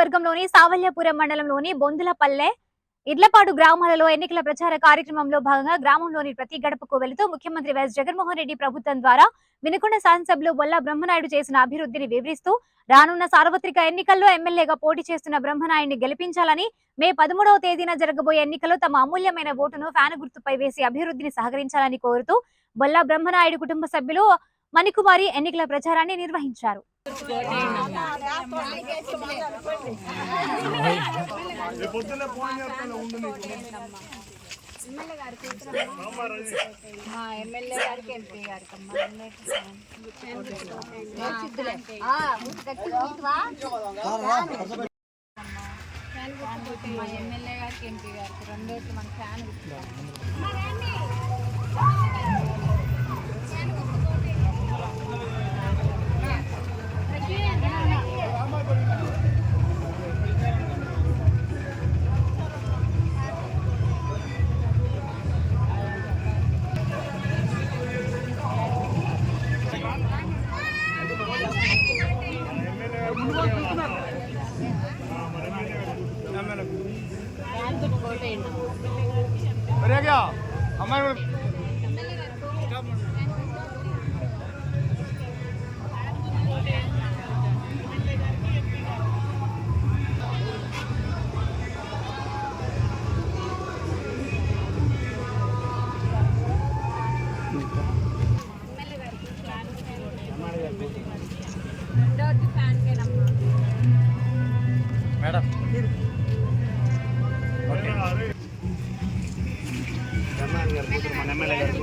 నియోజకవర్గంలోని సావల్యాపురం మండలంలోని బొందులపల్లె ఇడ్లపాడు గ్రామాలలో ఎన్నికల ప్రచార కార్యక్రమంలో భాగంగా గ్రామంలోని ప్రతి గడపకు వెళుతూ ముఖ్యమంత్రి వైఎస్ జగన్మోహన్ రెడ్డి ప్రభుత్వం ద్వారా వినుకొండ శాసనసభ్యులు బొల్లా బ్రహ్మనాయుడు చేసిన అభివృద్ధిని వివరిస్తూ రానున్న సార్వత్రిక ఎన్నికల్లో ఎమ్మెల్యేగా పోటీ చేస్తున్న బ్రహ్మనాయుడిని గెలిపించాలని మే 13వ తేదీన జరగబోయే ఎన్నికల్లో తమ అమూల్యమైన ఓటును ఫ్యాన్ గుర్తుపై వేసి అభివృద్ధిని సహకరించాలని కోరుతూ బొల్లా బ్రహ్మనాయుడు కుటుంబ సభ్యులు మణికుమారి ఎన్నికల ప్రచారాన్ని నిర్వహించారు. మేడం మన ఎమ్మెల్యే గారు